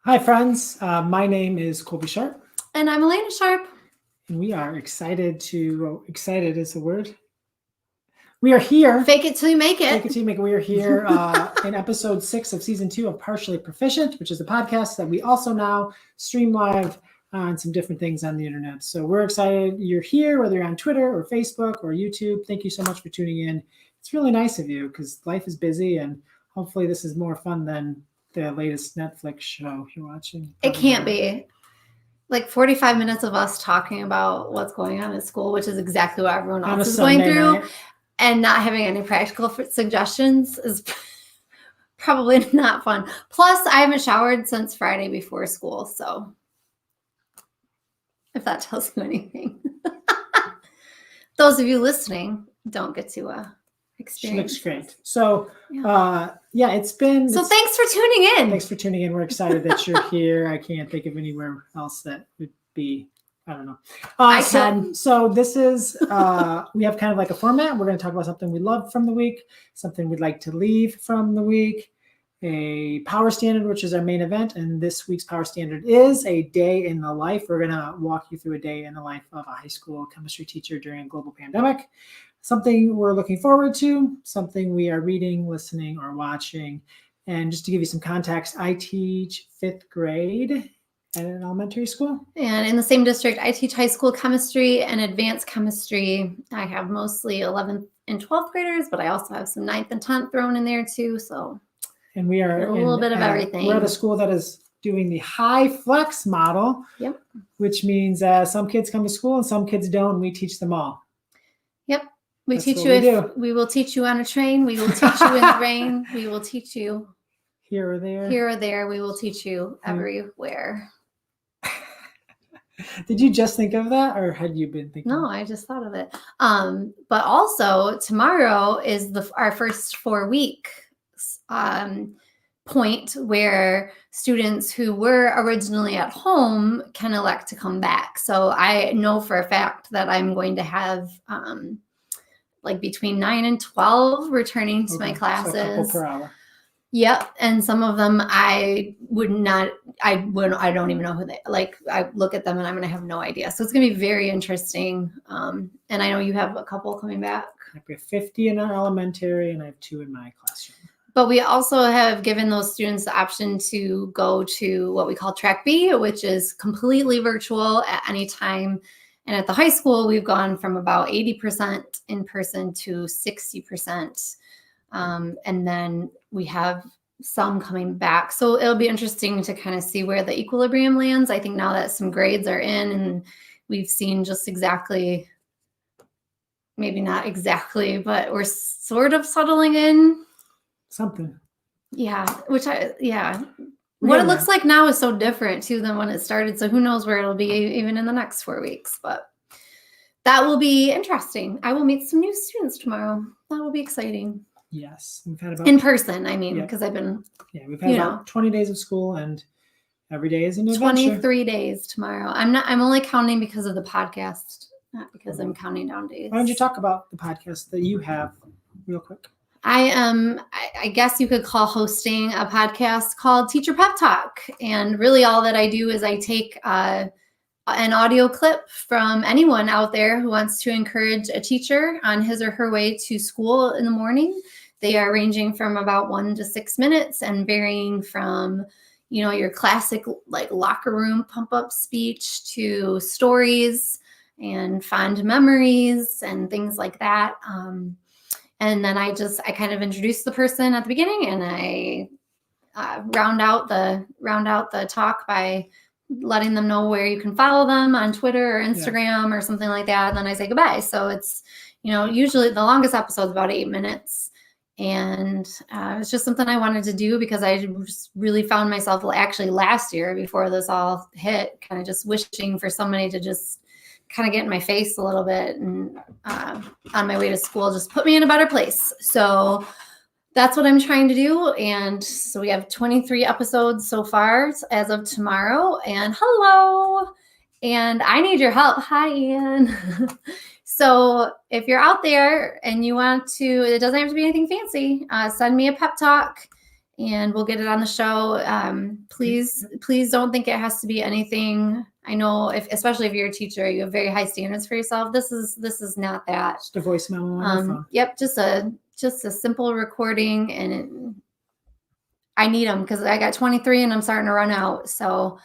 Hi, friends. My name is Colby Sharp, And I'm Alaina Sharp. and we are excited is the word. We are here. Fake it till you make it. Fake it till you make it. We are here in episode 6 of season 2 of Partially Proficient, which is a podcast that we also now stream live on some different things on the internet. So we're excited you're here, whether you're on Twitter or Facebook or YouTube. Thank you so much for tuning in. It's really nice of you because life is busy, and hopefully this is more fun than the latest Netflix show you're watching. It can't be. Like 45 minutes of us talking about what's going on at school, which is exactly what everyone else is going through, and not having any practical suggestions is probably not fun. Plus, I haven't showered since Friday before school, so if that tells you anything. Those of you listening don't get to experience. Looks great. So, it's been... So thanks for tuning in. Thanks for tuning in. We're excited that you're here. I can't think of anywhere else that would be... I don't know. So this is, we have kind of like a format. We're going to talk about something we love from the week, something we'd like to leave from the week, a power standard, which is our main event. And this week's power standard is a day in the life. We're going to walk you through a day in the life of a high school chemistry teacher during a global pandemic. Something we're looking forward to, something we are reading, listening, or watching. And just to give you some context, I teach 5th grade at an elementary school. And in the same district, I teach high school chemistry and advanced chemistry. I have mostly 11th and 12th graders, but I also have some 9th and 10th thrown in there too. And we are a little bit of everything. We're at a school that is doing the high flex model, Yep. Which means some kids come to school and some kids don't, and we teach them all. Yep. We will teach you on a train. We will teach you in the rain. We will teach you here or there. Here or there. We will teach you everywhere. Did you just think of that, or had you been thinking? No, I just thought of it. But also tomorrow is our first 4-week point where students who were originally at home can elect to come back. So I know for a fact that I'm going to have like between 9 and 12 returning to my classes. So a couple per hour. Yep. And some of them I don't even know who I look at them and I'm going to have no idea. So it's going to be very interesting. And I know you have a couple coming back. We have 50 in our elementary and I have 2 in my classroom. But we also have given those students the option to go to what we call Track B, which is completely virtual at any time. And at the high school, we've gone from about 80% in person to 60%. And then we have some coming back. So it'll be interesting to kind of see where the equilibrium lands. I think now that some grades are in and we've seen just exactly, maybe not exactly, but we're sort of settling in. Something. Yeah. What it looks like now is so different too than when it started. So who knows where it'll be even in the next 4 weeks, but that will be interesting. I will meet some new students tomorrow. That will be exciting. Yes. We've had about in person, because I've been we've had about 20 days of school and every day is an adventure. 23 days tomorrow. I'm only counting because of the podcast, not because I'm counting down days. Why don't you talk about the podcast that you have real quick? I guess you could call hosting a podcast called Teacher Pep Talk. And really all that I do is I take an audio clip from anyone out there who wants to encourage a teacher on his or her way to school in the morning. They are ranging from about 1 to 6 minutes and varying from, your classic like locker room pump up speech to stories and fond memories and things like that. And then I kind of introduce the person at the beginning and I round out the talk by letting them know where you can follow them on Twitter or Instagram or something like that. And then I say goodbye. So it's, usually the longest episode is about 8 minutes. And it's just something I wanted to do because I just really found myself actually last year before this all hit, kind of just wishing for somebody to just kind of get in my face a little bit and on my way to school, just put me in a better place. So that's what I'm trying to do. And so we have 23 episodes so far as of tomorrow. And hello. And I need your help. Hi, Ian. So if you're out there and you want to, it doesn't have to be anything fancy, send me a pep talk and we'll get it on the show. Please don't think it has to be anything. I know especially if you're a teacher, you have very high standards for yourself. This is not that. Just a voice memo on your phone. Yep. Just a simple recording, and I need them because I got 23 and I'm starting to run out. So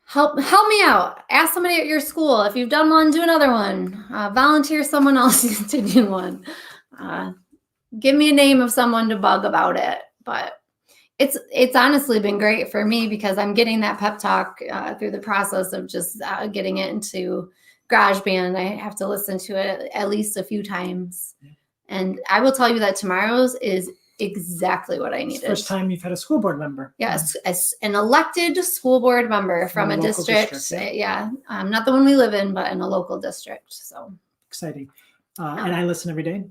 help me out. Ask somebody at your school. If you've done one, do another one. Volunteer someone else to do one. Give me a name of someone to bug about it. But it's honestly been great for me because I'm getting that pep talk through the process of just getting it into GarageBand. I have to listen to it at least a few times. And I will tell you that tomorrow's is exactly what I needed. First time you've had a school board member. Yes, as an elected school board member from a district. Yeah, not the one we live in, but in a local district. So exciting. And I listen every day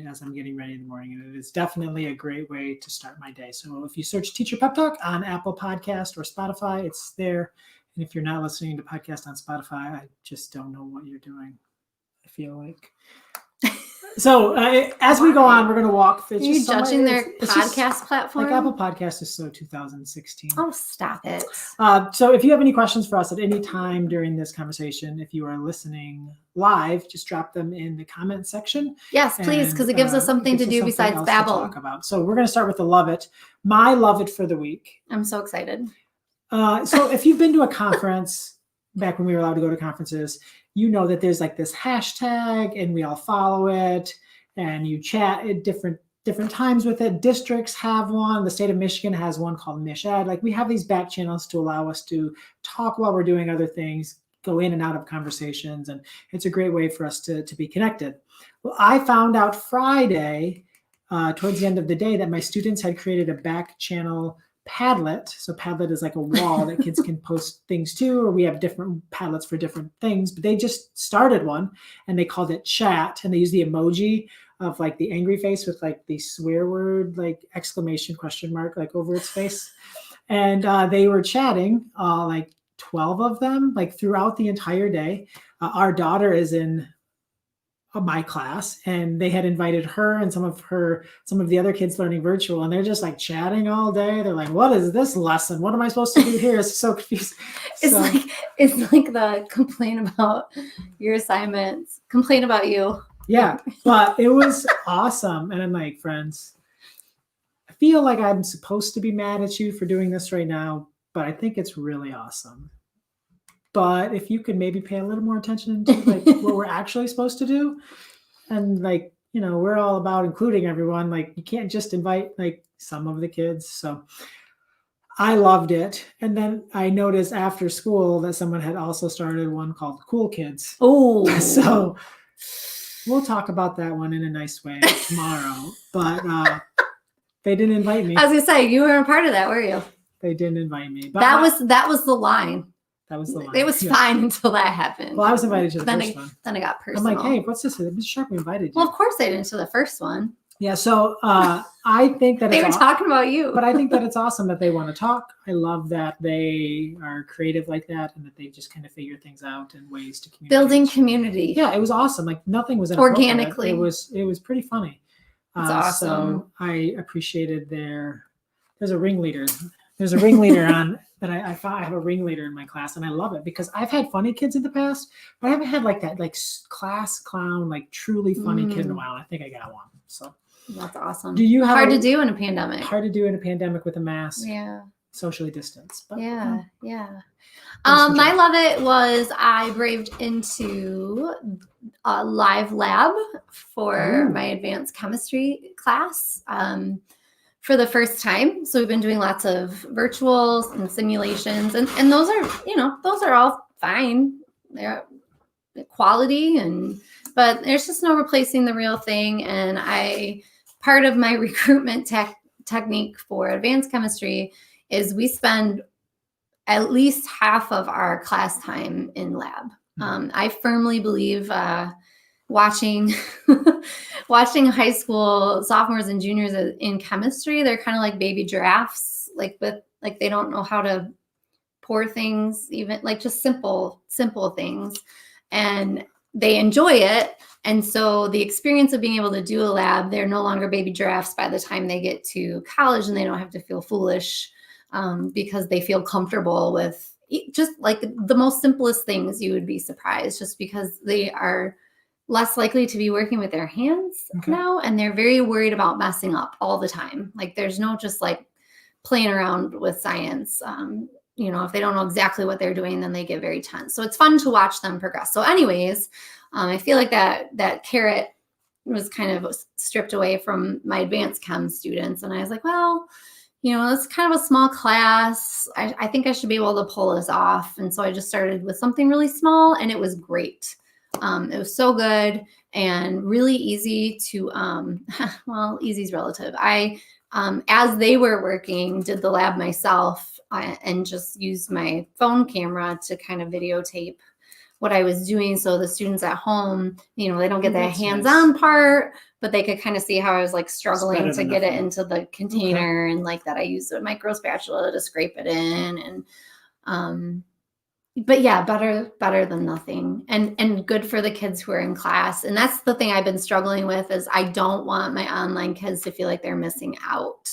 as I'm getting ready in the morning. And it is definitely a great way to start my day. So if you search Teacher Pep Talk on Apple Podcast or Spotify, it's there. And if you're not listening to podcast on Spotify, I just don't know what you're doing. I feel like. So as we go on, we're going to walk through. Are you judging their podcast platform? Like Apple Podcast is so 2016. Oh, stop it. So if you have any questions for us at any time during this conversation, if you are listening live, just drop them in the comment section. Yes, please, because it gives us something to do besides babble. Talk about. So we're going to start with the Love It. My Love It for the week. I'm so excited. So if you've been to a conference back when we were allowed to go to conferences, you know that there's like this hashtag and we all follow it and you chat at different times with it. Districts have one. The state of Michigan has one called MishEd. Like we have these back channels to allow us to talk while we're doing other things, go in and out of conversations. And it's a great way for us to be connected. Well, I found out Friday towards the end of the day that my students had created a back channel Padlet. So Padlet is like a wall that kids can post things to, or we have different Padlets for different things, but they just started one and they called it Chat, and they use the emoji of like the angry face with like the swear word, like exclamation question mark, like over its face. And they were chatting, like 12 of them, like throughout the entire day. Our daughter is in my class, and they had invited her and some of the other kids learning virtual, and they're just like chatting all day. They're like, what is this lesson? What am I supposed to do here? It's so confusing. It's like the complain about your assignments, complain about you. Yeah, but it was awesome. And I'm like, friends, I feel like I'm supposed to be mad at you for doing this right now, but I think it's really awesome. But if you could maybe pay a little more attention to like what we're actually supposed to do, and like, you know, we're all about including everyone. Like you can't just invite like some of the kids. So I loved it. And then I noticed after school that someone had also started one called Cool Kids. Oh, so we'll talk about that one in a nice way tomorrow. But they didn't invite me. I was gonna say, you weren't a part of that, were you? They didn't invite me. But that was the line. That was the line. It was fine until that happened. Well, I was invited to the first one. Then I got personal. I'm like, hey, what's this? Mr. Sharp invited you. Well, of course I didn't to the first one. Yeah, so I think that they were talking about you. But I think that it's awesome that they want to talk. I love that they are creative like that, and that they just kind of figure things out and ways to communicate. Building community. Yeah, it was awesome. Like nothing was organically. It was pretty funny. It's awesome. So I appreciated there's a ringleader. There's a ringleader on that I have a ringleader in my class, and I love it because I've had funny kids in the past, but I haven't had like that like class clown, like truly funny kid in a while. I think I got one. So that's awesome. Do you have hard to do in a pandemic? Hard to do in a pandemic with a mask. Yeah. Socially distanced. But, yeah. My love it was I braved into a live lab for my advanced chemistry class. For the first time. So we've been doing lots of virtuals and simulations, and those are all fine. They're quality, but there's just no replacing the real thing. And part of my recruitment technique for advanced chemistry is we spend at least half of our class time in lab. I firmly believe watching high school sophomores and juniors in chemistry, they're kind of like baby giraffes, like they don't know how to pour things, even like just simple things. And they enjoy it. And so the experience of being able to do a lab, they're no longer baby giraffes by the time they get to college, and they don't have to feel foolish because they feel comfortable with just like the most simplest things. You would be surprised, just because they are less likely to be working with their hands now. And they're very worried about messing up all the time. Like there's no just like playing around with science. If they don't know exactly what they're doing, then they get very tense. So it's fun to watch them progress. So anyways, I feel like that carrot was kind of stripped away from my advanced chem students. And I was like, well, it's kind of a small class. I think I should be able to pull this off. And so I just started with something really small, and it was great. It was so good and really easy to, well, easy is relative. I, as they were working, did the lab myself and just used my phone camera to kind of videotape what I was doing. So the students at home, they don't get the hands-on part, but they could kind of see how I was like struggling to get it into the container, and like that I used a micro spatula to scrape it in. And, but yeah, better than nothing, and good for the kids who are in class. And that's the thing I've been struggling with, is I don't want my online kids to feel like they're missing out.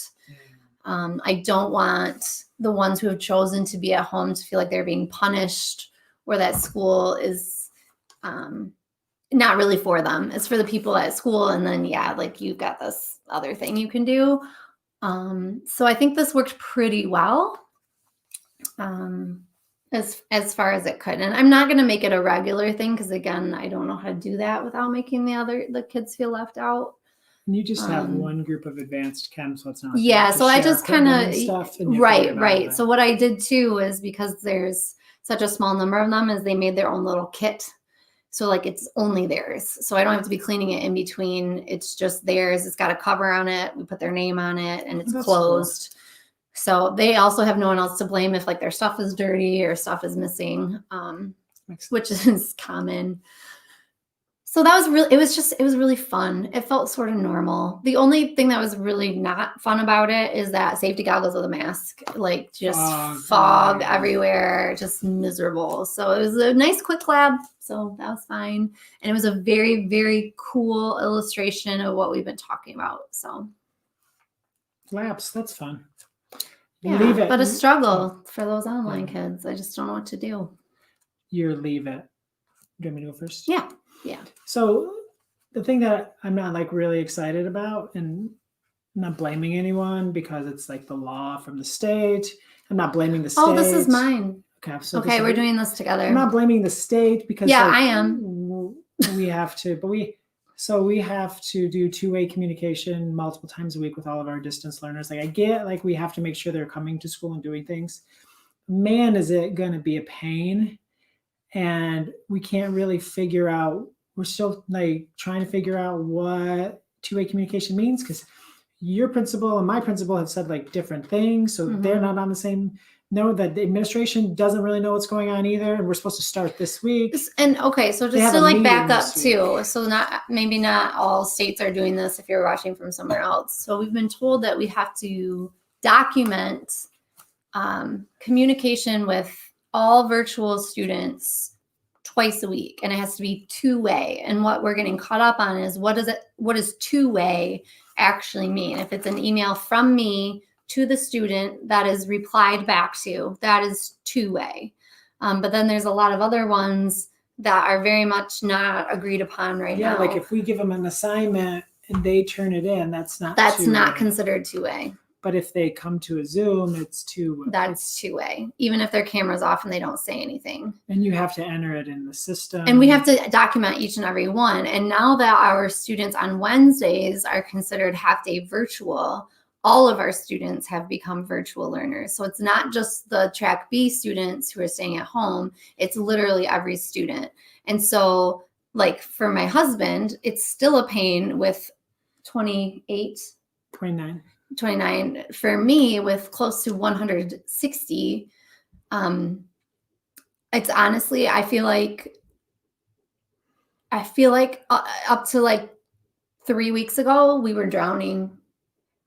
I don't want the ones who have chosen to be at home to feel like they're being punished, or that school is not really for them. It's for the people at school. And then, like you've got this other thing you can do. So I think this worked pretty well. As far as it could. And I'm not going to make it a regular thing, because again, I don't know how to do that without making the kids feel left out. And you just have one group of advanced chem, so it's not like yeah. So I just kind of right. So what I did too is, because there's such a small number of them, is they made their own little kit. So like it's only theirs. So I don't have to be cleaning it in between. It's just theirs. It's got a cover on it. We put their name on it, and it's closed. Cool. So they also have no one else to blame if like their stuff is dirty or stuff is missing, which is common. So that was it was really fun. It felt sort of normal. The only thing that was really not fun about it is that safety goggles with a mask, like just fog everywhere, just miserable. So it was a nice quick lab. So that was fine. And it was a very, very cool illustration of what we've been talking about. So labs, that's fun. Yeah, leave it. But a struggle for those online kids. I just don't know what to do. Leave it. Do you want me to go first? Yeah. So the thing that I'm not like really excited about, and I'm not blaming anyone because it's like the law from the state. I'm not blaming the state. Oh, this is mine. Okay. So we're doing this together. I'm not blaming the state because I am. We have to, but we have to do two-way communication multiple times a week with all of our distance learners. Like I get, like we have to make sure they're coming to school and doing things. Man, is it going to be a pain. And we can't really figure out, we're still like trying to figure out what two-way communication means, because your principal and my principal have said like different things. So they're not on the same. No, that the administration doesn't really know what's going on either. And we're supposed to start this week. And okay, so just to like back up too. So maybe not all states are doing this if you're watching from somewhere else. So we've been told that we have to document communication with all virtual students twice a week, and it has to be two-way. And what we're getting caught up on is what does two-way actually mean? If it's an email from me to the student that is replied back to, that is two-way. But then there's a lot of other ones that are very much not agreed upon now. Yeah, like if we give them an assignment and they turn it in, that's not considered two-way. But if they come to a Zoom, it's two-way. That's two-way, even if their camera's off and they don't say anything. And you have to enter it in the system. And we have to document each and every one. And now that our students on Wednesdays are considered half-day virtual, all of our students have become virtual learners. So it's not just the track B students who are staying at home. It's literally every student. And so like for my husband, it's still a pain with 29 for me with close to 160. It's honestly, I feel like up to like 3 weeks ago, we were drowning.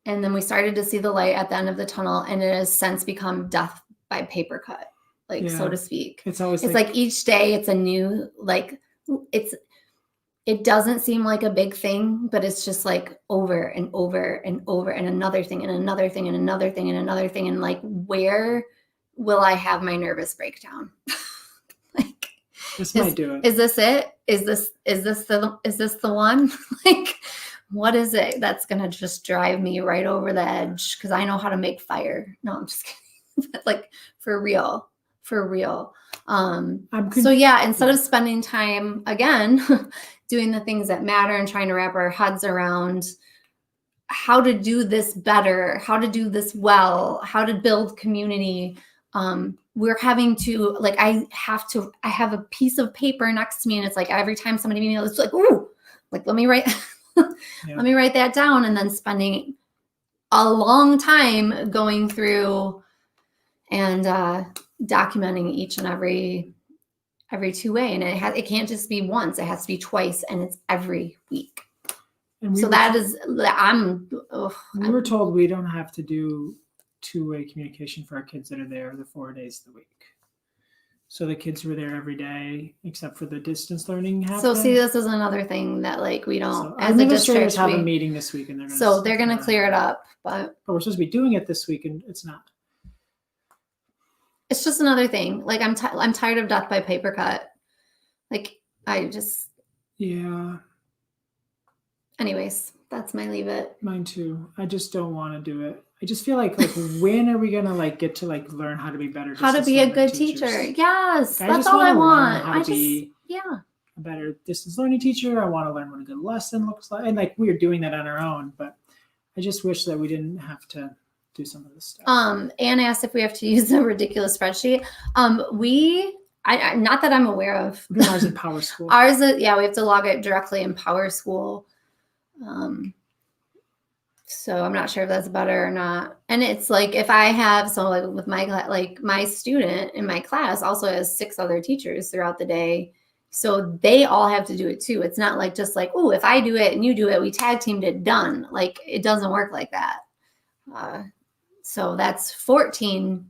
And then we started to see the light at the end of the tunnel, and it has since become death by paper cut, so to speak. It's like each day it's a new like it doesn't seem like a big thing, but it's just like over and over and over and another thing and another thing and another thing and another thing. And like, where will I have my nervous breakdown? Like, this might do it. Is this it? Is this the one? Like, what is it that's going to just drive me right over the edge? Cause I know how to make fire. No, I'm just kidding. But like, for real. So yeah, instead of spending time again, doing the things that matter and trying to wrap our heads around how to do this better, how to do this well, how to build community, we're having to, like, I have a piece of paper next to me, and it's like every time somebody meets me, it's like, ooh, like, let me write that down, and then spending a long time going through and documenting each and every two-way. And it can't just be once, it has to be twice, and it's every week. And we were told we don't have to do two-way communication for our kids that are there the 4 days of the week. So the kids were there every day except for the distance learning happened. So see, this is another thing that like we don't, so as a district, have a meeting this week, and they're going to clear it up, but we're supposed to be doing it this week, and it's not. It's just another thing. Like I'm tired of death by paper cut. Like yeah. Anyways, that's my leave it. Mine too. I just don't want to do it. I just feel like when are we gonna like get to like learn how to be better? How to be a good teacher? Yes, that's all I want. A better distance learning teacher. I want to learn what a good lesson looks like, and like we're doing that on our own. But I just wish that we didn't have to do some of this stuff. Anne asked if we have to use a ridiculous spreadsheet. I not that I'm aware of. We're doing ours in Power School. We have to log it directly in Power School. So I'm not sure if that's better or not. And it's like if I have with my student in my class also has 6 other teachers throughout the day. So they all have to do it too. It's not like just like, oh, if I do it and you do it, we tag teamed it, done. Like it doesn't work like that. So that's 14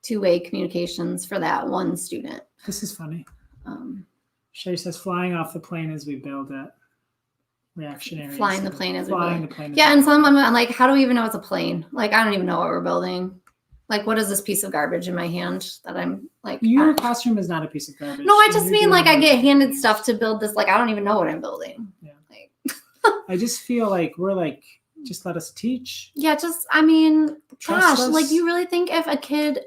two-way communications for that one student. This is funny. Shay says flying off the plane as we build it. Reactionary. Flying the plane as we build it. Yeah, and some I'm like, how do we even know it's a plane? Like, I don't even know what we're building. Like, what is this piece of garbage in my hand that I'm like? Your classroom is not a piece of garbage. No, I just mean like I get handed stuff to build this. Like, I don't even know what I'm building. Yeah. Like, I just feel like we're like, just let us teach. Yeah, gosh, like you really think if a kid,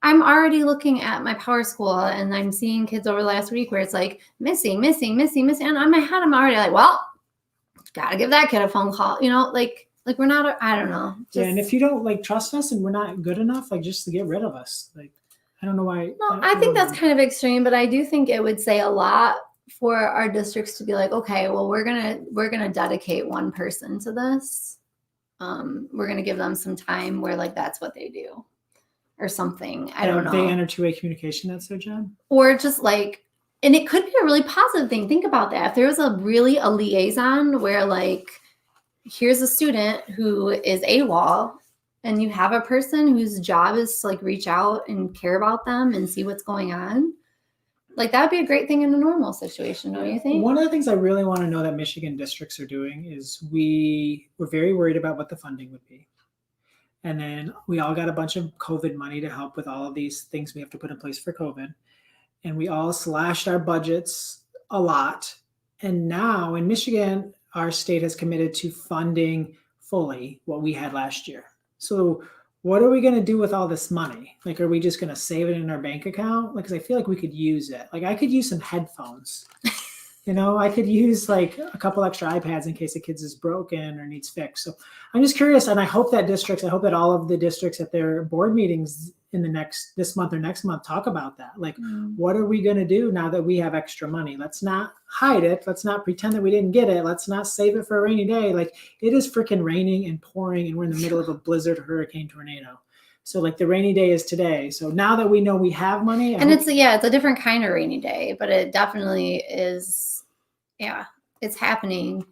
I'm already looking at my Power School and I'm seeing kids over the last week where it's like missing. And on my head, I'm already like, well, gotta give that kid a phone call, like we're not, I don't know. Yeah, and if you don't like trust us and we're not good enough, like just to get rid of us. Like, I don't know why. No, I think that's kind of extreme, but I do think it would say a lot for our districts to be like, okay, well, we're gonna dedicate one person to this. We're gonna give them some time where like that's what they do, or something. I don't know. They enter two-way communication. That's their job. Or just like, and it could be a really positive thing. Think about that. If there was a liaison where like, here's a student who is AWOL, and you have a person whose job is to like reach out and care about them and see what's going on. Like that would be a great thing in a normal situation, don't you think? One of the things I really want to know that Michigan districts are doing is we're very worried about what the funding would be. And then we all got a bunch of COVID money to help with all of these things we have to put in place for COVID. And we all slashed our budgets a lot. And now in Michigan, our state has committed to funding fully what we had last year. So what are we going to do with all this money? Like, are we just going to save it in our bank account? Like, 'cause I feel like we could use it. Like, I could use some headphones. I could use like a couple extra iPads in case the kid's is broken or needs fixed. So I'm just curious, and I hope that all of the districts at their board meetings in this month or next month talk about that. Like, what are we going to do now that we have extra money? Let's not hide it. Let's not pretend that we didn't get it. Let's not save it for a rainy day. Like, it is freaking raining and pouring, and we're in the middle of a blizzard, hurricane, tornado. So like the rainy day is today. So now that we know we have money, it's a different kind of rainy day, but it definitely is. Yeah, it's happening.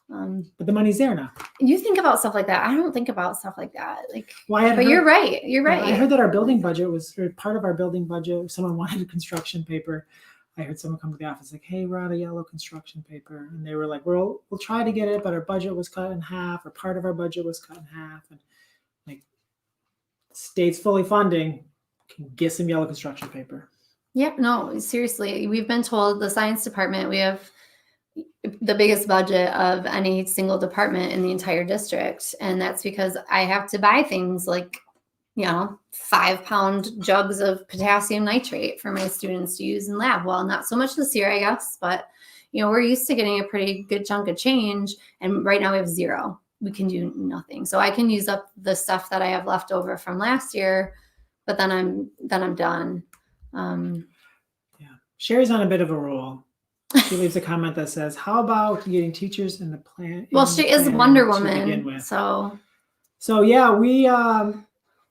But the money's there now. You think about stuff like that. I don't think about stuff like that. Like, but you're right. You're right. I heard that our building budget part of our building budget. Someone wanted a construction paper. I heard someone come to the office like, hey, we're out of yellow construction paper. And they were like, we'll try to get it, but our budget was cut in half, or part of our budget was cut in half. And like, state's fully funding, can get some yellow construction paper. Yep. No, seriously. We've been told the science department, we have the biggest budget of any single department in the entire district. And that's because I have to buy things like, 5-pound jugs of potassium nitrate for my students to use in lab. Well, not so much this year, I guess, but we're used to getting a pretty good chunk of change. And right now we have zero. We can do nothing. So I can use up the stuff that I have left over from last year, but then I'm done. Sherry's on a bit of a roll. She leaves a comment that says, how about getting teachers in the plan? Well, she is Wonder Woman. So yeah,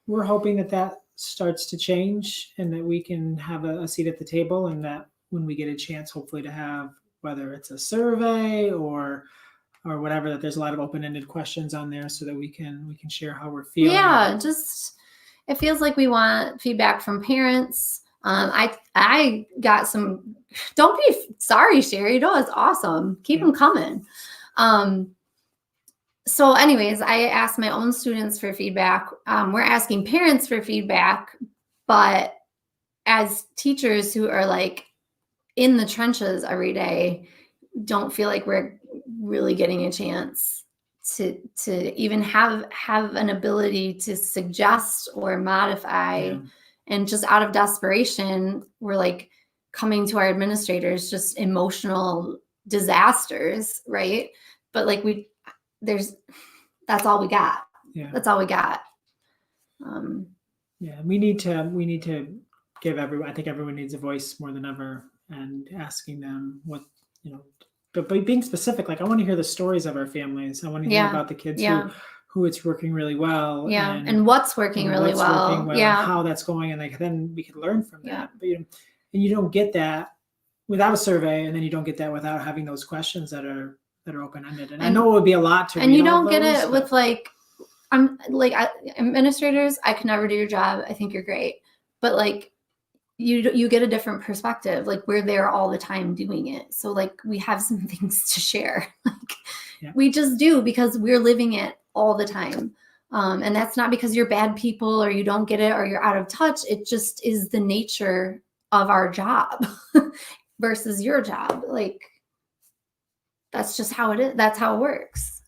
we're hoping that starts to change and that we can have a seat at the table, and that when we get a chance, hopefully to have, whether it's a survey or whatever, that there's a lot of open-ended questions on there so that we can share how we're feeling. Yeah, just it feels like we want feedback from parents. I got some. Don't be sorry, Sherry. No, it's awesome. Keep them coming. So anyways, I asked my own students for feedback. We're asking parents for feedback, but as teachers who are like in the trenches every day, don't feel like we're really getting a chance to even have an ability to suggest or modify. Yeah. And just out of desperation, we're like coming to our administrators, just emotional disasters, right? But like that's all we got. Yeah. That's all we got. Yeah, we need to give everyone. I think everyone needs a voice more than ever, and asking them what but by being specific. Like, I want to hear the stories of our families. I want to hear about the kids who it's working really well. Yeah, and what's working really well. Yeah, and how that's going, and like then we can learn from that. But and you don't get that without a survey, and then you don't get that without having those questions that are open-ended. And I know it would be a lot to read. And you don't get it with administrators. I can never do your job. I think you're great, but like you get a different perspective. Like, we're there all the time doing it, so like we have some things to share. We just do, because we're living it all the time. And that's not because you're bad people or you don't get it or you're out of touch. It just is the nature of our job versus your job. Like, that's just how it is. That's how it works.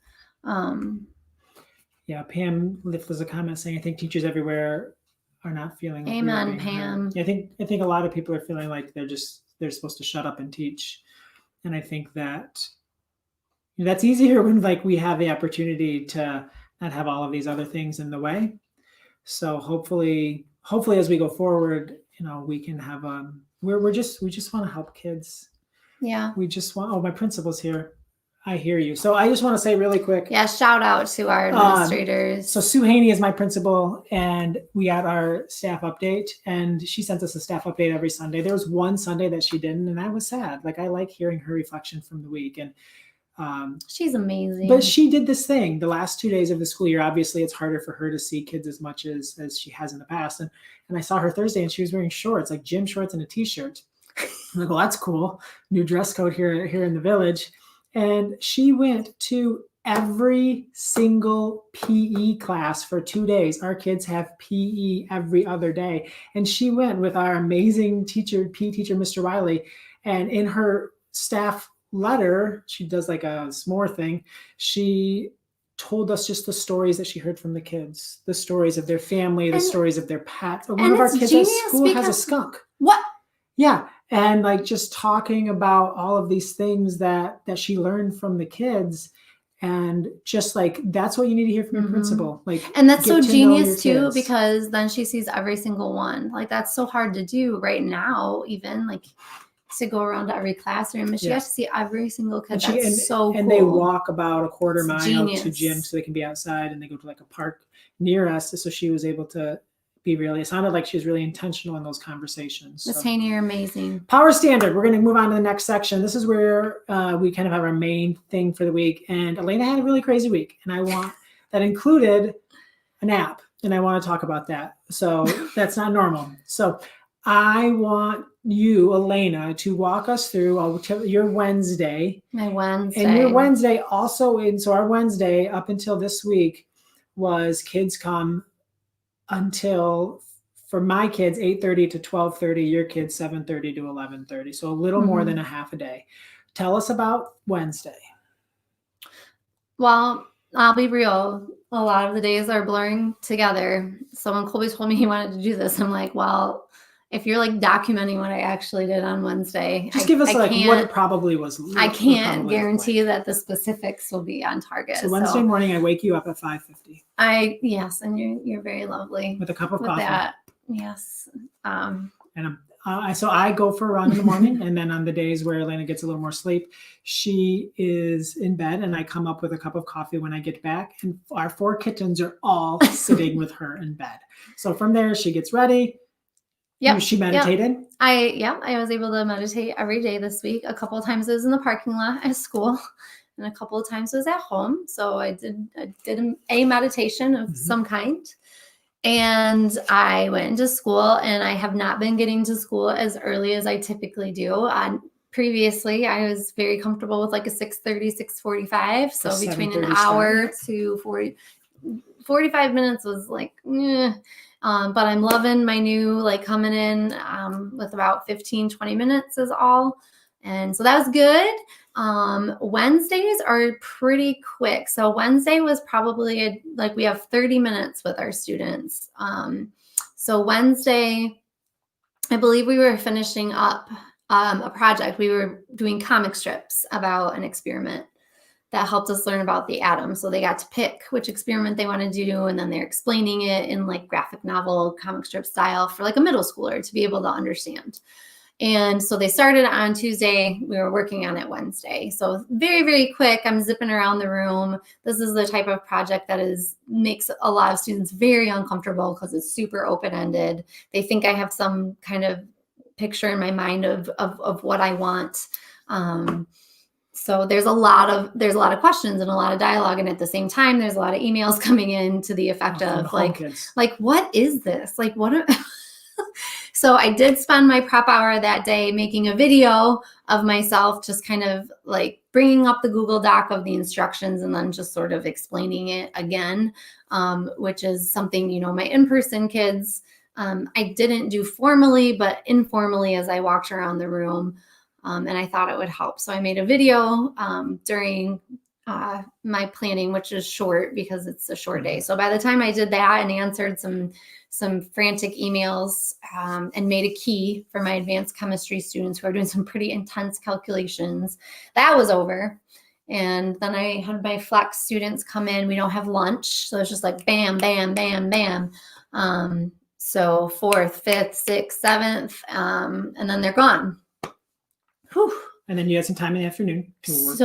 Yeah, Pam left us a comment saying, I think teachers everywhere are not feeling like amen, Pam. I think a lot of people are feeling like they're supposed to shut up and teach. And I think that that's easier when like we have the opportunity to not have all of these other things in the way. So hopefully as we go forward, we can have we just want to help kids. Yeah. We just want, my principal's here. I hear you. So I just want to say really quick. Yeah, shout out to our administrators. So Sue Haney is my principal, and we got our staff update, and she sends us a staff update every Sunday. There was one Sunday that she didn't, and I was sad. Like, I like hearing her reflection from the week. And she's amazing. But she did this thing the last 2 days of the school year. Obviously, it's harder for her to see kids as much as she has in the past. And I saw her Thursday, and she was wearing shorts, like gym shorts and a t-shirt. I'm like, well, that's cool. New dress code here in the village. And she went to every single PE class for 2 days. Our kids have PE every other day. And she went with our amazing PE teacher, Mr. Wiley. And in her staff letter, she does like a s'more thing. She told us just the stories that she heard from the kids, the stories of their family, the stories of their pet. One of our kids at school has a skunk. What? Yeah. And like just talking about all of these things that she learned from the kids, and just like, that's what you need to hear from your principal. Like, and that's so genius too, because then she sees every single one. Like, that's so hard to do right now, even like to go around to every classroom, and she has to see every single kid. That's so cool. And they walk about a quarter mile to gym so they can be outside, and they go to like a park near us. So she was able to it sounded like she was really intentional in those conversations. Miss Haney, you're amazing. Power standard. We're going to move on to the next section. This is where we kind of have our main thing for the week. And Alaina had a really crazy week, and that included a nap, and I want to talk about that. So that's not normal. So I want you, Alaina, to walk us through your Wednesday. My Wednesday. And your Wednesday also so our Wednesday up until this week was kids come until, for my kids, 8:30 to 12:30, your kids 7:30 to 11:30. So a little more than a half a day. Tell us about Wednesday. Well, I'll be real. A lot of the days are blurring together. So when Colby told me he wanted to do this, I'm like, well, if you're like documenting what I actually did on Wednesday, just give us what it probably was. I can't guarantee that the specifics will be on target. So Wednesday morning, I wake you up at 5:50. Yes, and you're very lovely with a cup of coffee. That. Yes. So I go for a run in the morning, and then on the days where Alaina gets a little more sleep, she is in bed, and I come up with a cup of coffee when I get back, and our 4 kittens are all sitting with her in bed. So from there, she gets ready. Yep. She meditated. Yep. I was able to meditate every day this week. A couple of times it was in the parking lot at school, and a couple of times it was at home. So I did a meditation of some kind. And I went into school, and I have not been getting to school as early as I typically do. Previously, I was very comfortable with like a 6:30, 6:45. So between an hour to 45 minutes was like, but I'm loving my new, like coming in with about 15, 20 minutes is all. And so that was good. Wednesdays are pretty quick. So Wednesday was probably we have 30 minutes with our students. So Wednesday, I believe we were finishing up a project. We were doing comic strips about an experiment that helped us learn about the atom. So they got to pick which experiment they wanted to do, and then they're explaining it in like graphic novel, comic strip style for like a middle schooler to be able to understand. And so they started on Tuesday. We were working on it Wednesday. So very, very quick. I'm zipping around the room. This is the type of project that makes a lot of students very uncomfortable because it's super open-ended. They think I have some kind of picture in my mind of what I want. So there's a lot of questions and a lot of dialogue. And at the same time, there's a lot of emails coming in to the effect of like, what is this? Like, what? So I did spend my prep hour that day making a video of myself, just kind of like bringing up the Google Doc of the instructions and then just sort of explaining it again, which is something, my in-person kids, I didn't do formally, but informally as I walked around the room. And I thought it would help. So I made a video during my planning, which is short because it's a short day. So by the time I did that and answered some frantic emails and made a key for my advanced chemistry students who are doing some pretty intense calculations, that was over. And then I had my flex students come in. We don't have lunch. So it's just like bam, bam, bam, bam. So 4th, 5th, 6th, 7th, and then they're gone. Whew. And then you had some time in the afternoon to work.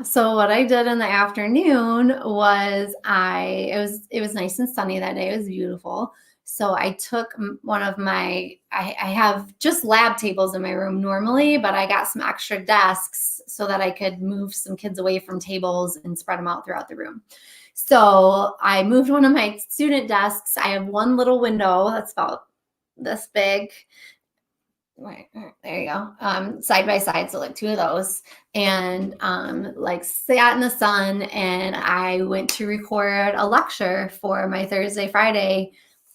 So what I did in the afternoon was it was nice and sunny that day. It was beautiful. So I took one of I have just lab tables in my room normally, but I got some extra desks so that I could move some kids away from tables and spread them out throughout the room. So I moved one of my student desks. I have one little window that's about this big. Right, there you go. Side by side, so like 2 of those, and like sat in the sun, and I went to record a lecture for my Thursday, Friday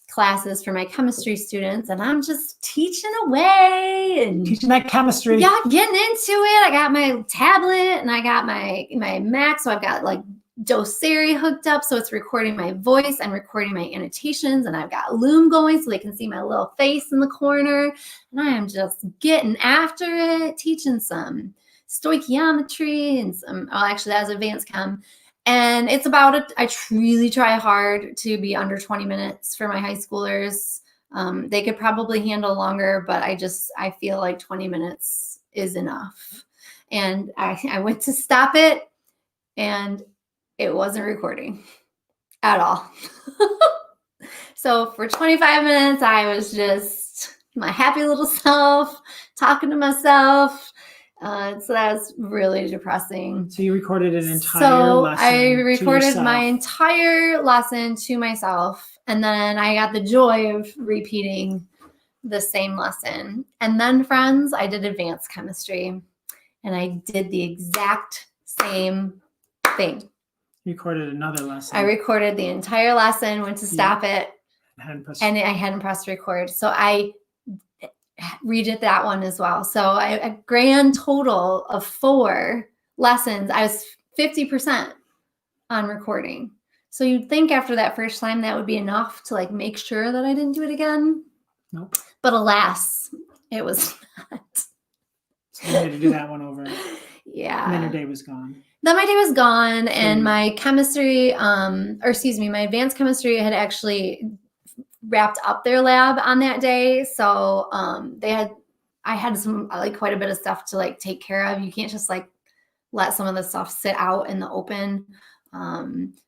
classes for my chemistry students, and I'm just teaching away and teaching that chemistry. Yeah, getting into it. I got my tablet and I got my Mac, so I've got like Doceri hooked up, so it's recording my voice and recording my annotations, and I've got Loom going so they can see my little face in the corner, and I am just getting after it, teaching some stoichiometry and actually that was advanced chem, and it's about it. I really try hard to be under 20 minutes for my high schoolers. They could probably handle longer, but I feel like 20 minutes is enough, and I went to stop it, and it wasn't recording at all. So for 25 minutes, I was just my happy little self, talking to myself. So that was really depressing. So you recorded an entire lesson. I recorded my entire lesson to myself. And then I got the joy of repeating the same lesson. And then, friends, I did advanced chemistry, and I did the exact same thing. Recorded another lesson. I recorded the entire lesson, went to stop it, and I hadn't pressed record. So I redid that one as well. So a grand total of 4 lessons. I was 50% on recording. So you'd think after that first time that would be enough to like make sure that I didn't do it again. Nope. But alas, it was not. So you had to do that one over. Yeah. And then your day was gone. Then my day was gone, and my chemistry, my advanced chemistry had actually wrapped up their lab on that day. So I had some like quite a bit of stuff to like take care of. You can't just like let some of the stuff sit out in the open.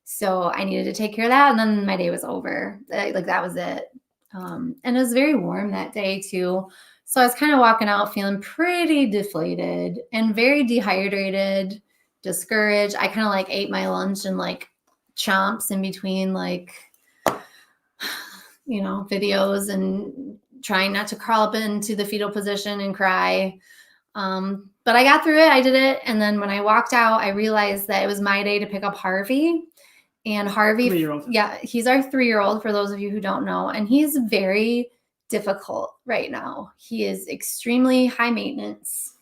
So I needed to take care of that, and then my day was over. Like that was it. And it was very warm that day too. So I was kind of walking out feeling pretty deflated and very dehydrated, discouraged. I kind of like ate my lunch and like chomps in between like, videos and trying not to crawl up into the fetal position and cry. But I got through it. I did it. And then when I walked out, I realized that it was my day to pick up Harvey. And Harvey, 3-year-old. Yeah, he's our 3-year-old for those of you who don't know. And he's very difficult right now. He is extremely high maintenance.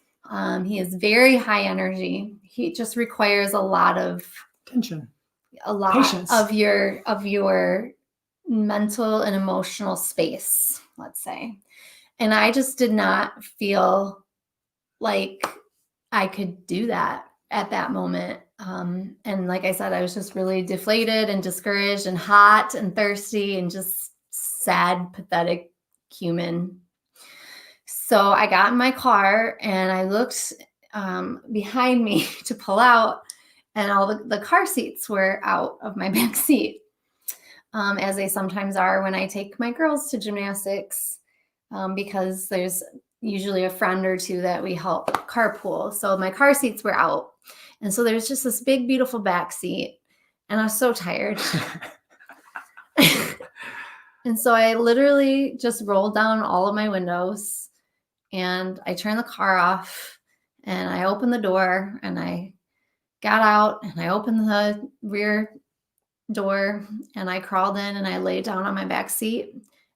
He is very high energy. He just requires a lot of attention, a lot patience of your mental and emotional space, let's say. And I just did not feel like I could do that at that moment. And like I said, I was just really deflated and discouraged and hot and thirsty and just sad, pathetic human. So I got in my car and I looked behind me to pull out, and all the car seats were out of my back seat, as they sometimes are when I take my girls to gymnastics, because there's usually a friend or two that we help carpool. So my car seats were out. And so there's just this big, beautiful back seat. And I was so tired. And so I literally just rolled down all of my windows and I turned the car off and I opened the door and I got out and I opened the rear door and I crawled in and I laid down on my back seat.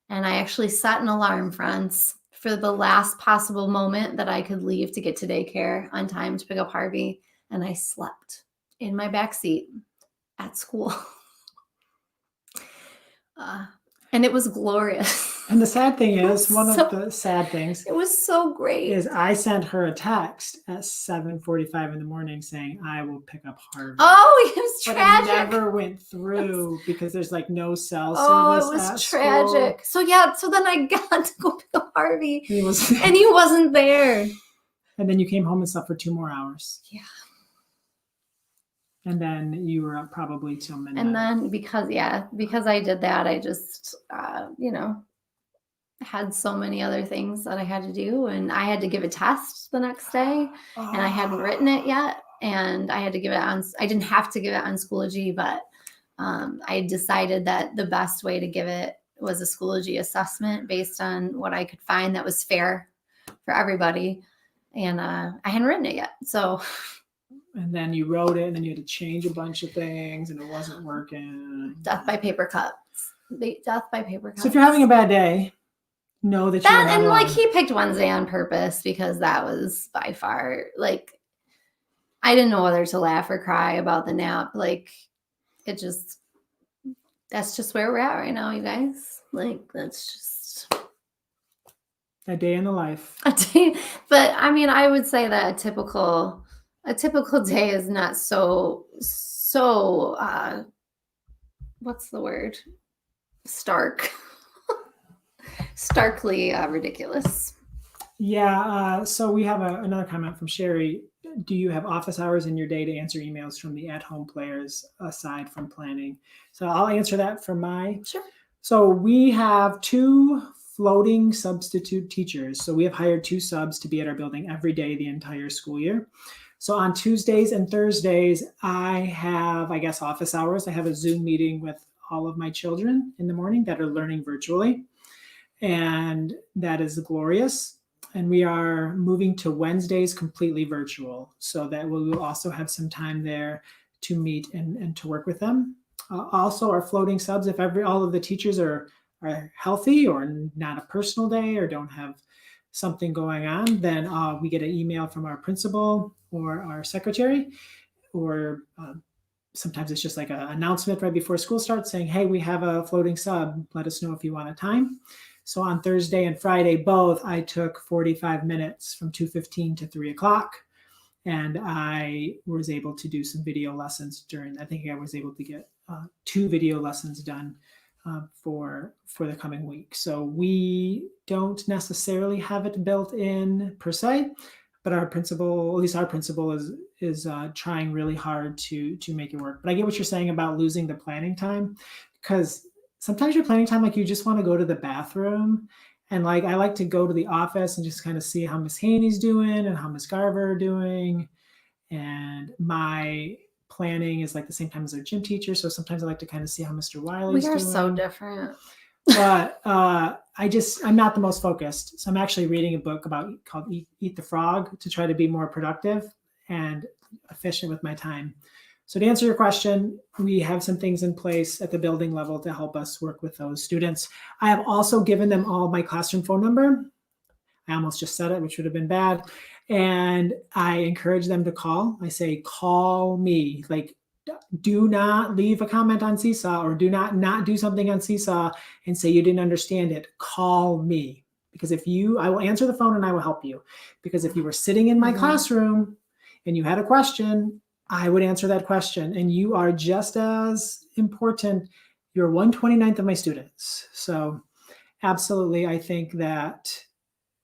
And I actually set an alarm, friends, for the last possible moment that I could leave to get to daycare on time to pick up Harvey. And I slept in my back seat at school. And it was glorious. And the sad thing is, one of the sad things. It was so great. Is I sent her a text at 7:45 in the morning saying, I will pick up Harvey. Oh, it was tragic. But it never went through because there's like no cell service. Oh, it was tragic. School. So then I got to go pick up Harvey. And he wasn't there. And then you came home and slept for 2 more hours. Yeah. And then you were up probably till midnight. And then because I did that, I just, had so many other things that I had to do. And I had to give a test the next day and I hadn't written it yet. And I had to give it I didn't have to give it on Schoology, but I decided that the best way to give it was a Schoology assessment based on what I could find that was fair for everybody. And I hadn't written it yet. So... And then you wrote it, and then you had to change a bunch of things, and it wasn't working. Death by paper cuts. Death by paper cuts. So if you're having a bad day, know that you're not and alone. like he picked Wednesday on purpose because that was by far like I didn't know whether to laugh or cry about the nap. Like that's just where we're at right now, you guys. Like that's just a day in the life. A day, but I mean, I would say that a typical day is not so what's the word? Starkly ridiculous. Yeah. So we have another comment from Sherry. Do you have office hours in your day to answer emails from the at-home players aside from planning? So I'll answer that for Sure. So we have 2 floating substitute teachers. So we have hired 2 subs to be at our building every day the entire school year. So on Tuesdays and Thursdays, I have, office hours. I have a Zoom meeting with all of my children in the morning that are learning virtually. and that is glorious. And we are moving to Wednesdays completely virtual, so that we will also have some time there to meet and to work with them. Also, our floating subs, if all of the teachers are healthy or not a personal day or don't have something going on, then we get an email from our principal or our secretary, or sometimes it's just like an announcement right before school starts saying, hey, we have a floating sub. Let us know if you want a time. So on Thursday and Friday, both, I took 45 minutes from 2:15 to 3 o'clock. And I was able to do some video lessons I think I was able to get 2 video lessons done for the coming week. So we don't necessarily have it built in per se, but our principal, at least our principal, is trying really hard to make it work. But I get what you're saying about losing the planning time, because sometimes your planning time, like you just want to go to the bathroom, and like I like to go to the office and just kind of see how Miss Haney's doing and how Miss Garver are doing. And my planning is like the same time as our gym teacher, so sometimes I like to kind of see how Mr. Wiley's doing. We are so different. But I'm not the most focused. So I'm actually reading a book called Eat the Frog to try to be more productive and efficient with my time. So to answer your question, we have some things in place at the building level to help us work with those students. I have also given them all my classroom phone number. I almost just said it, which would have been bad. And I encourage them to call. I say, call me. Like, do not leave a comment on Seesaw, or do not do something on Seesaw and say you didn't understand it. Call me. Because I will answer the phone and I will help you. Because if you were sitting in my classroom and you had a question, I would answer that question. And you are just as important. You're 1/29th of my students. So absolutely, I think that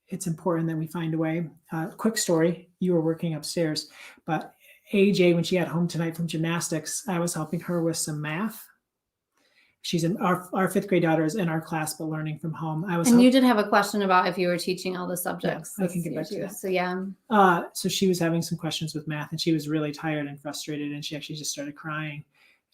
it's important that we find a way. Quick story, you were working upstairs, but AJ, when she got home tonight from gymnastics, I was helping her with some math. She's in our 5th grade daughter is in our class, but learning from home. You did have a question about if you were teaching all the subjects. Yeah, I can get back to that. So yeah. So she was having some questions with math, and she was really tired and frustrated, and she actually just started crying.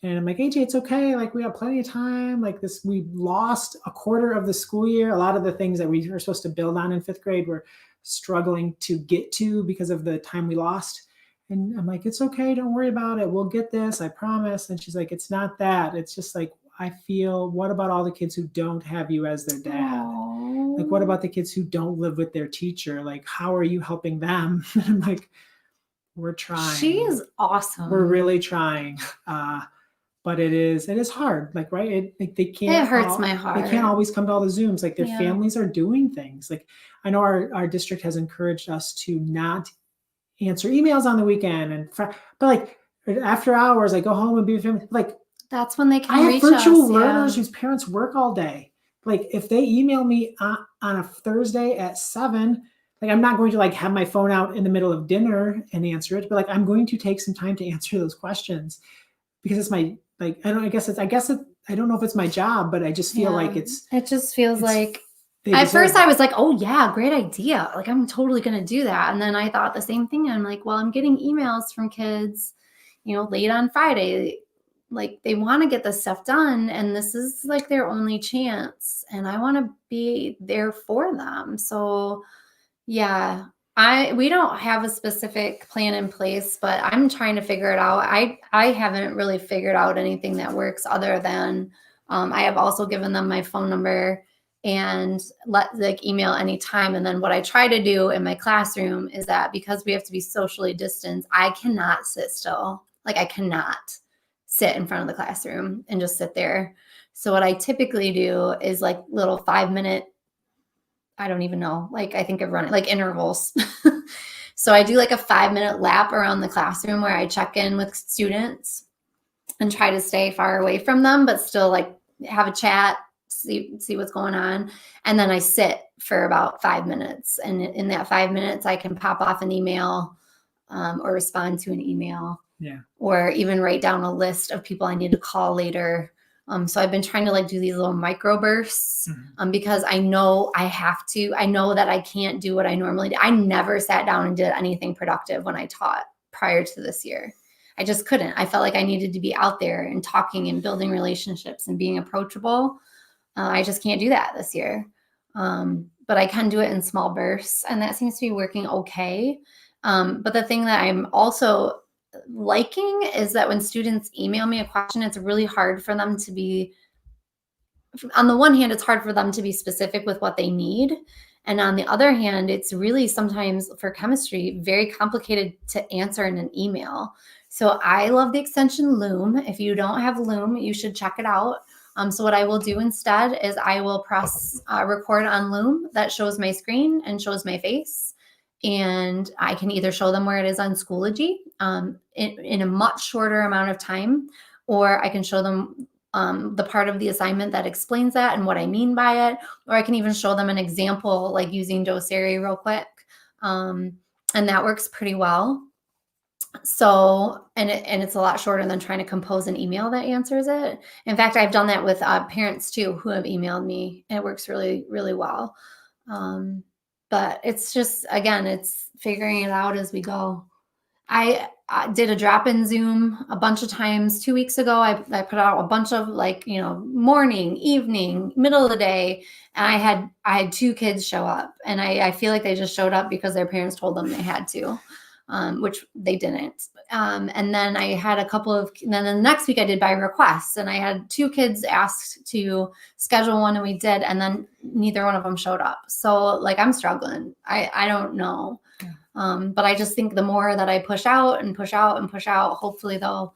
And I'm like, AJ, it's okay. Like, we have plenty of time. Like this, we lost a quarter of the school year. A lot of the things that we were supposed to build on in 5th grade, we're struggling to get to because of the time we lost. And I'm like, it's okay. Don't worry about it. We'll get this. I promise. And she's like, it's not that. It's just like, I feel, what about all the kids who don't have you as their dad? Aww. Like, what about the kids who don't live with their teacher? Like, how are you helping them? I'm like, we're trying. She is awesome. We're really trying. But it is hard. Like, right. They can't. It hurts my heart. They can't always come to all the Zooms. Like, their families are doing things. Like, I know our district has encouraged us to not answer emails on the weekend, but like after hours, I go home and be with family. Like, that's when they can I have reach virtual us, learners whose parents work all day. Like, if they email me on a Thursday at 7, like, I'm not going to like have my phone out in the middle of dinner and answer it, but like, I'm going to take some time to answer those questions, because it's my, like, I don't know if it's my job, but I just feel like it just feels like, at first I was like, oh yeah, great idea. Like, I'm totally going to do that. And then I thought the same thing. I'm like, well, I'm getting emails from kids, late on Friday. Like, they want to get this stuff done, and this is like their only chance, and I want to be there for them. So yeah, we don't have a specific plan in place, but I'm trying to figure it out. I haven't really figured out anything that works other than I have also given them my phone number and email anytime. And then what I try to do in my classroom is that, because we have to be socially distanced, I cannot sit still. Like, I cannot sit in front of the classroom and just sit there. So what I typically do is like little 5-minute, I don't even know, like, I think of running like intervals. So I do like a 5-minute lap around the classroom where I check in with students and try to stay far away from them, but still like have a chat, see what's going on. And then I sit for about 5 minutes. And in that 5 minutes, I can pop off an email or respond to an email. Yeah. Or even write down a list of people I need to call later. So I've been trying to like do these little micro bursts because I know I have to. I know that I can't do what I normally do. I never sat down and did anything productive when I taught prior to this year. I just couldn't. I felt like I needed to be out there and talking and building relationships and being approachable. I just can't do that this year. But I can do it in small bursts, and that seems to be working okay. But the thing that I'm also liking is that when students email me a question, it's really hard for them to be, on the one hand, it's hard for them to be specific with what they need. And on the other hand, it's really sometimes for chemistry, very complicated to answer in an email. So I love the extension Loom. If you don't have Loom, you should check it out. So what I will do instead is I will press record on Loom that shows my screen and shows my face. And I can either show them where it is on Schoology in a much shorter amount of time, or I can show them the part of the assignment that explains that and what I mean by it, or I can even show them an example like using Doceri real quick. And that works pretty well. So, and it's a lot shorter than trying to compose an email that answers it. In fact, I've done that with parents too, who have emailed me, and it works really, really well. But it's just, again, it's figuring it out as we go. I did a drop-in Zoom a bunch of times 2 weeks ago. I put out a bunch of morning, evening, middle of the day. And I had 2 kids show up, and I feel like they just showed up because their parents told them they had to, which they didn't. And then I had and then the next week I did by request, and I had 2 kids asked to schedule one, and we did, and then neither one of them showed up. So I'm struggling. I don't know. But I just think the more that I push out and push out and push out, hopefully they'll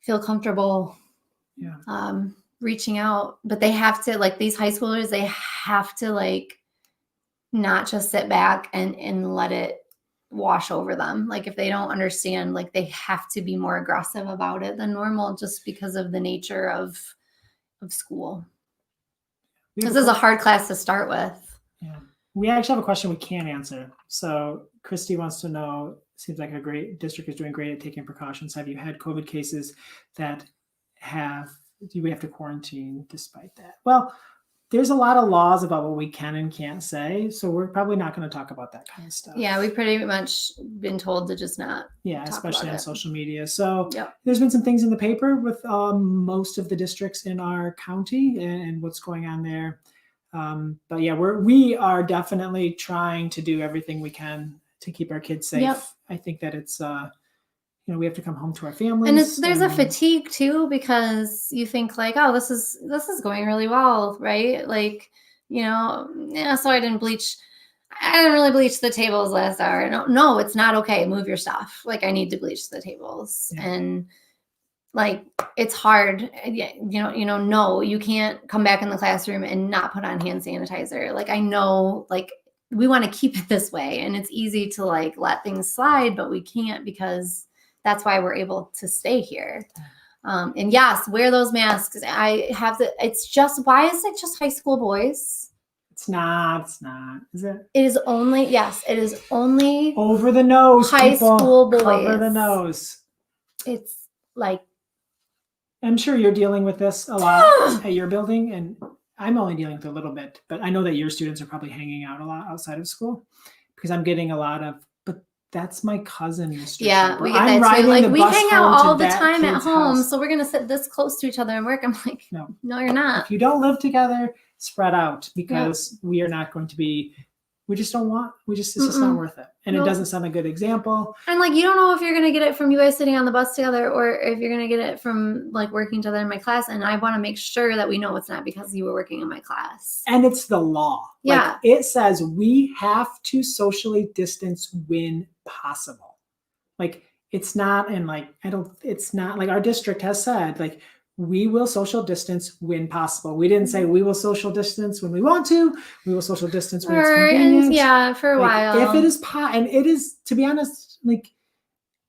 feel comfortable reaching out. But they have to, these high schoolers, they have to not just sit back and let it wash over them. If they don't understand, they have to be more aggressive about it than normal, just because of the nature of school. This is a hard class to start with. Yeah. We actually have a question we can't answer. So Christy wants to know, seems like a great district is doing great at taking precautions. Have you had COVID cases that do we have to quarantine despite that? Well, there's a lot of laws about what we can and can't say. So we're probably not going to talk about that kind of stuff. Yeah, we've pretty much been told to just not. Yeah, especially on social media. So There's been some things in the paper with most of the districts in our county and what's going on there. But yeah, we are definitely trying to do everything we can to keep our kids safe. Yep. I think that it's we have to come home to our families. And there's a fatigue too, because you think oh, this is going really well, right? So I didn't really bleach the tables last hour. No, it's not okay. Move your stuff. I need to bleach the tables. Yeah. And it's hard, no, you can't come back in the classroom and not put on hand sanitizer. I know, we want to keep it this way, and it's easy to let things slide, but we can't, because that's why we're able to stay here. And yes, wear those masks. It's just, why is it just high school boys? It's not, is it? It is only over the nose, high school boys. Over the nose. It's I'm sure you're dealing with this a lot at your building, and I'm only dealing with a little bit, but I know that your students are probably hanging out a lot outside of school, because I'm getting a lot of, but that's my cousin, Mr. Yeah, Shepherd. we get I'm that too. We hang out all the time at home, house. So we're going to sit this close to each other and work. I'm no, you're not. If you don't live together, spread out, because we are not going to be, it's just not worth it. And It doesn't sound a good example. And you don't know if you're going to get it from you guys sitting on the bus together, or if you're going to get it from working together in my class. And I want to make sure that we know it's not because you were working in my class. And it's the law. Yeah. It says we have to socially distance when possible. It's not, and it's not our district has said, we will social distance when possible. We didn't say we will social distance when we want to. We will social distance when it's convenient. Yeah, for a while. If it is and it is, to be honest,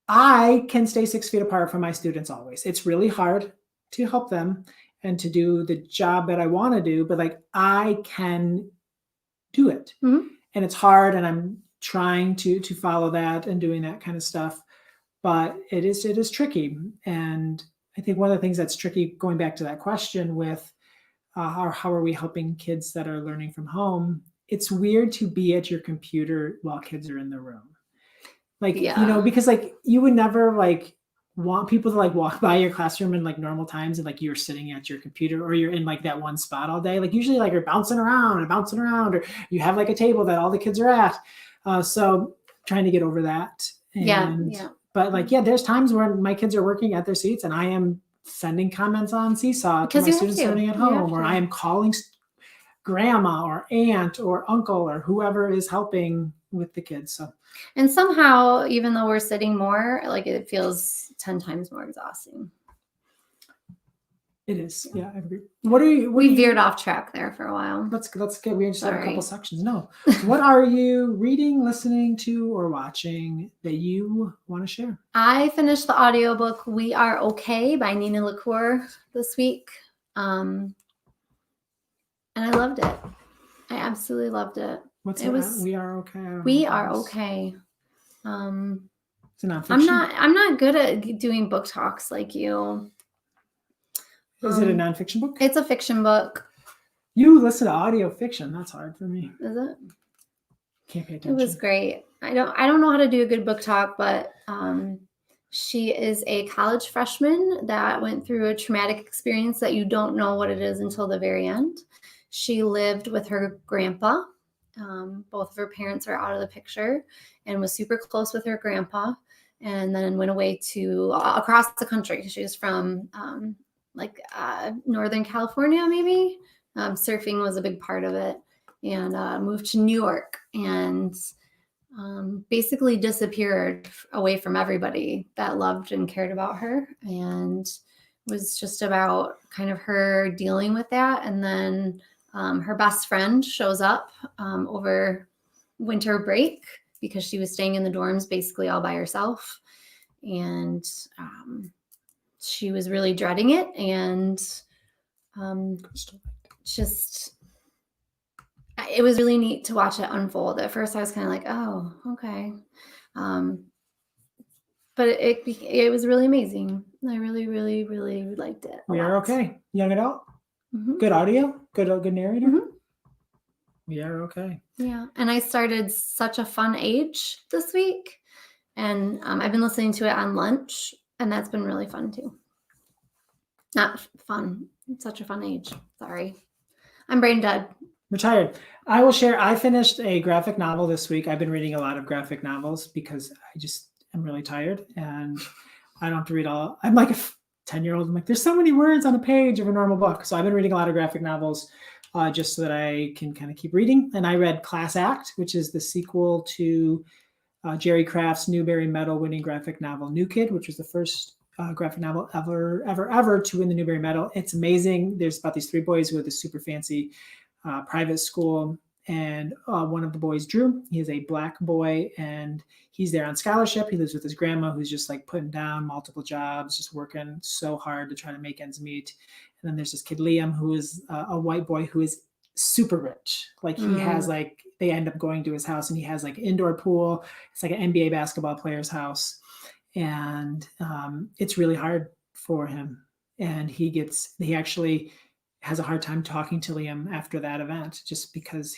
I can stay 6 feet apart from my students always. It's really hard to help them and to do the job that I want to do, but I can do it. Mm-hmm. And it's hard, and I'm trying to follow that and doing that kind of stuff. But it is tricky. And I think one of the things that's tricky, going back to that question with how are we helping kids that are learning from home, it's weird to be at your computer while kids are in the room. Because you would never want people to like walk by your classroom in like normal times and like you're sitting at your computer or you're in like that one spot all day. Like usually like you're bouncing around, or you have like a table that all the kids are at. So trying to get over that. But like, there's times when my kids are working at their seats and I am sending comments on Seesaw to my students learning at home, or I am calling grandma or aunt or uncle or whoever is helping with the kids. So, and somehow, even though we're sitting more, like it feels 10 times more exhausting. It is. Yeah, I agree. We veered off track there for a while. Let's get. We just had a couple sections. No. What are you reading, listening to, or watching that you want to share? I finished the audiobook We Are Okay by Nina LaCour this week. And I loved it. I absolutely loved it. What's it? We Are Okay. We Are Okay. It's a nonfiction. I'm not good at doing book talks like you. Is it a nonfiction book? It's a fiction book. You listen to audio fiction. That's hard for me. Is it? Can't pay attention. It was great. I don't know how to do a good book talk, but she is a college freshman that went through a traumatic experience that you don't know what it is until the very end. She lived with her grandpa. Both of her parents are out of the picture, and was super close with her grandpa, and then went away to across the country. She was from Northern California, maybe. Surfing was a big part of it, and moved to New York and basically disappeared away from everybody that loved and cared about her, and was just about kind of her dealing with that. And then her best friend shows up over winter break because she was staying in the dorms basically all by herself. And she was really dreading it. And it was really neat to watch it unfold. At first I was kind of like, oh, okay. But it was really amazing. I really, really, really liked it. We Are Okay. Young adult? Mm-hmm. Good audio? Good narrator? Mm-hmm. We Are Okay. Yeah. And I started Such a Fun Age this week. And I've been listening to it on lunch. And that's been really fun too. Not fun. Such a Fun Age. Sorry. I'm brain dead. Retired. I will share. I finished a graphic novel this week. I've been reading a lot of graphic novels because I'm really tired and I don't have to read all. I'm like a 10-year-old. I'm like, there's so many words on a page of a normal book. So I've been reading a lot of graphic novels just so that I can kind of keep reading. And I read Class Act, which is the sequel to Jerry Craft's Newbery Medal winning graphic novel New Kid, which was the first graphic novel ever to win the Newbery Medal. It's amazing. There's about these 3 boys who are this super fancy private school. And one of the boys, Drew, he is a Black boy and he's there on scholarship. He lives with his grandma who's just like putting down multiple jobs, just working so hard to try to make ends meet. And then there's this kid, Liam, who is a white boy who is super rich. Like he has like, they end up going to his house and he has like indoor pool. It's like an NBA basketball player's house. And it's really hard for him. And he actually has a hard time talking to Liam after that event, just because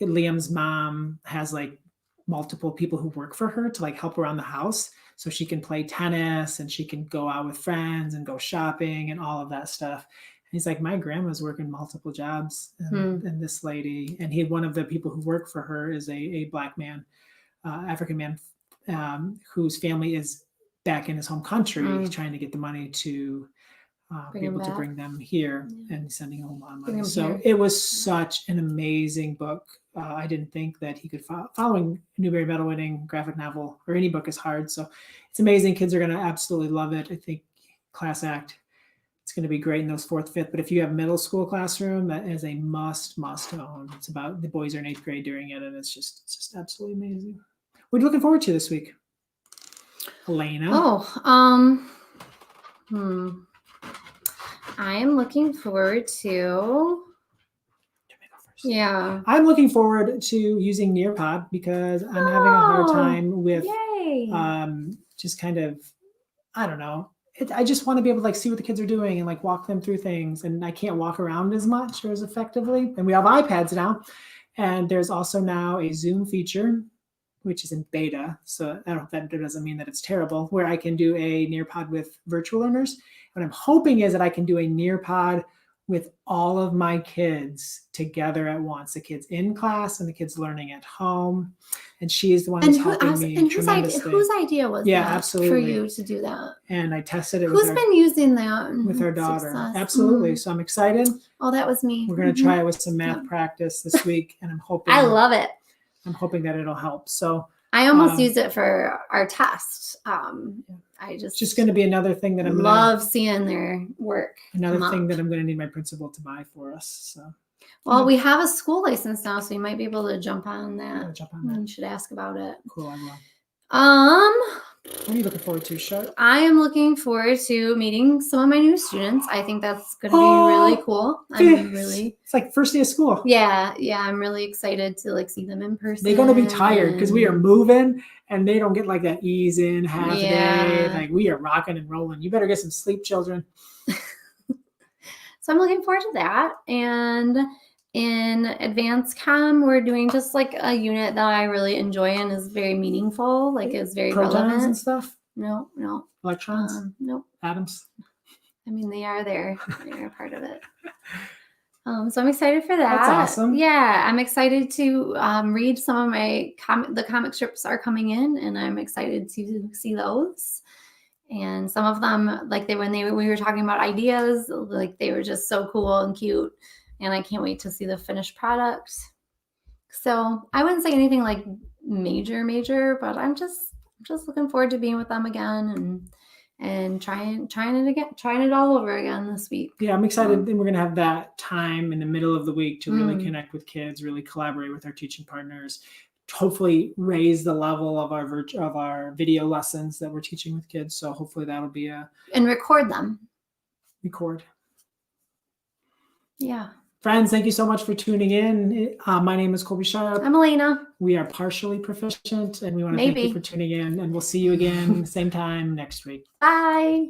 Liam's mom has like multiple people who work for her to like help around the house. So she can play tennis and she can go out with friends and go shopping and all of that stuff. And he's like, my grandma's working multiple jobs and this lady, and one of the people who work for her is a Black man, African man, whose family is back in his home country trying to get the money to be able to bring them here and sending home a lot of money. So it was such an amazing book. I didn't think that he could following Newbery Medal winning graphic novel or any book is hard. So it's amazing. Kids are going to absolutely love it. I think Class Act, it's going to be great in those 4th, 5th. But if you have middle school classroom, that is a must own. It's about the boys are in 8th grade doing it. And it's just absolutely amazing. What are you looking forward to this week? Alaina? I am looking forward to. Yeah. I'm looking forward to using Nearpod because I'm having a hard time with just kind of, I don't know. I just want to be able to like see what the kids are doing and like walk them through things. And I can't walk around as much or as effectively. And we have iPads now. And there's also now a Zoom feature, which is in beta. So I don't know if that doesn't mean that it's terrible, where I can do a Nearpod with virtual learners. What I'm hoping is that I can do a Nearpod with all of my kids together at once, the kids in class and the kids learning at home. And she is the one who's helping me tremendously. Whose idea was that absolutely. for you to do that? And I tested it Who's been using that with our daughter. Success? Absolutely. So I'm excited. Oh, that was me. We're going to try it with some math practice this week. And I'm hoping I love it. I'm hoping that it'll help. So I almost use it for our test. It's just going to be another thing that I'm love seeing their work. Another thing that I'm going to need my principal to buy for us. So, well, we have a school license now, so you might be able to jump on that. You should ask about it. Cool, I will. What are you looking forward to, Charlotte? I am looking forward to meeting some of my new students. I think that's going to be really cool. It's like first day of school. Yeah. I'm really excited to see them in person. They're going to be tired because we are moving and they don't get like that ease in half a day. Like we are rocking and rolling. You better get some sleep, children. So I'm looking forward to that. And in advanced comm, we're doing just like a unit that I really enjoy and is very meaningful, like is very relevant and stuff. No. Electrons. Nope. Atoms. I mean, they are there. They are part of it. So I'm excited for that. That's awesome. Yeah, I'm excited to read some of my the comic strips are coming in, and I'm excited to see those. And some of them, like we were talking about ideas, like they were just so cool and cute. And I can't wait to see the finished product. So I wouldn't say anything like major, but I'm just looking forward to being with them again and trying it all over again this week. Yeah, I'm excited. And we're gonna have that time in the middle of the week to really connect with kids, really collaborate with our teaching partners, hopefully raise the level of our video lessons that we're teaching with kids. So hopefully that'll be and record them. Yeah. Friends, thank you so much for tuning in. My name is Colby Sharp. I'm Alaina. We are partially proficient, and we want to thank you for tuning in. And we'll see you again same time next week. Bye.